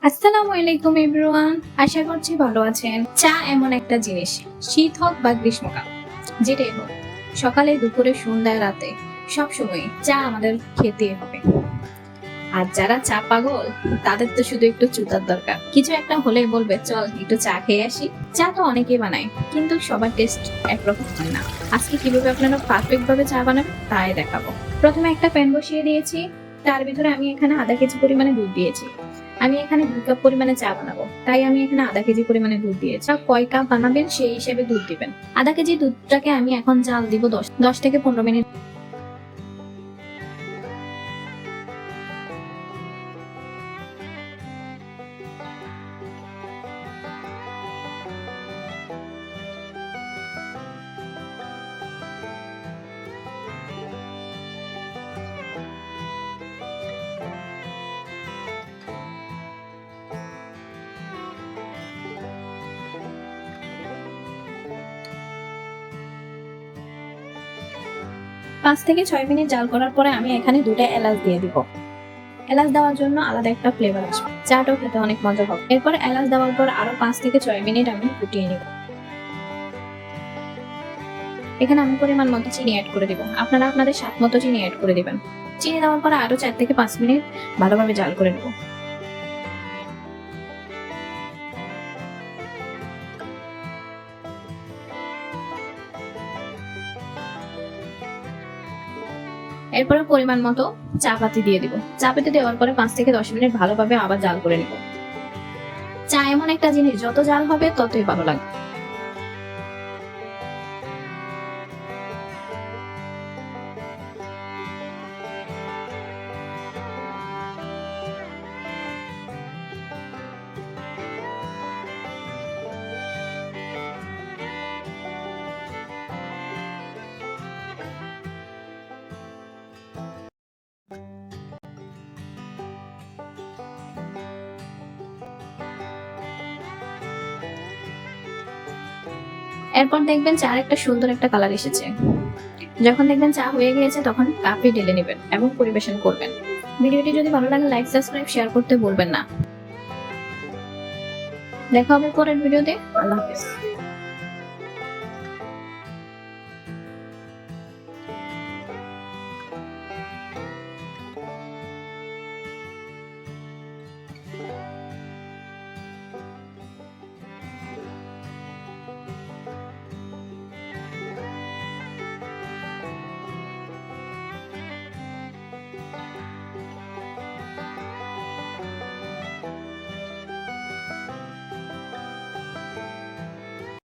আসসালামু আলাইকুম এভরিওয়ান, আশা করছি ভালো আছেন। চা এমন একটা জিনিস, শীত হোক বা গ্রীষ্মকাল, যেটাই হোক, সকালে দুপুরে সন্ধ্যায় রাতে সবসময় চা আমাদের খেতে হবে। আর যারা চা পাগল, তাদের তো শুধু একটু চুতার দরকার। কিছু একটা হলেই বলবে চল একটু চা খেয়ে আসি। চা তো অনেকেই বানায়, কিন্তু সবার টেস্ট একরকম হয় না। আজকে কিভাবে আপনারা পারফেক্ট ভাবে চা বানাবেন তাই দেখাবো। প্রথমে একটা প্যান বসিয়ে দিয়েছি, তার ভিতরে আমি এখানে আধা কেজি পরিমাণে দুধ দিয়েছি। আমি এখানে 2 কাপ পরিমাণে চা বানাবো, তাই আমি এখানে আধা কেজি পরিমাণে দুধ দিয়েছি। কয় কাপ বানাবেন সেই হিসেবে দুধ দিবেন। আধা কেজি দুধটাকে আমি এখন জাল দিব 10 থেকে 15 মিনিট। পাঁচ থেকে 6 মিনিট জাল করার পরে আমি এখানে 2টা এলাচ দিয়ে দিব। এলাচ দেওয়ার জন্য আলাদা একটা ফ্লেভার আসবে, চাটাও খেতে অনেক মজা হবে। এরপর এলাচ দেওয়ার পর আরো 5 থেকে 6 মিনিট আমি ফুটিয়ে নিব। এখানে আমি পরিমাণ মতো চিনি অ্যাড করে দিব, আপনারা আপনাদের স্বাদ মতো চিনি অ্যাড করে দিবেন। চিনি দেওয়ার পর আরো 4 থেকে 5 মিনিট ভালোভাবে জাল করে নেব। এরপরে পরিমাণ মতো চা পাতি দিয়ে দিব। চা পাতি দেওয়ার পরে 5 থেকে 10 মিনিট ভালোভাবে আবার জাল করে নিব। চা এমন একটা জিনিস, যত জাল হবে ততই ভালো লাগবে। এরপর দেখবেন চার একটা সুন্দর একটা কালার এসেছে। যখন দেখবেন চা হয়ে গিয়েছে তখন কাপে ঢেলে নেবেন এবং পরিবেশন করবেন। ভিডিওটি যদি ভালো লাগে লাইক, সাবস্ক্রাইব, শেয়ার করতে ভুলবেন না। দেখা হবে পরের ভিডিওতে। আল্লাহ হাফেজ।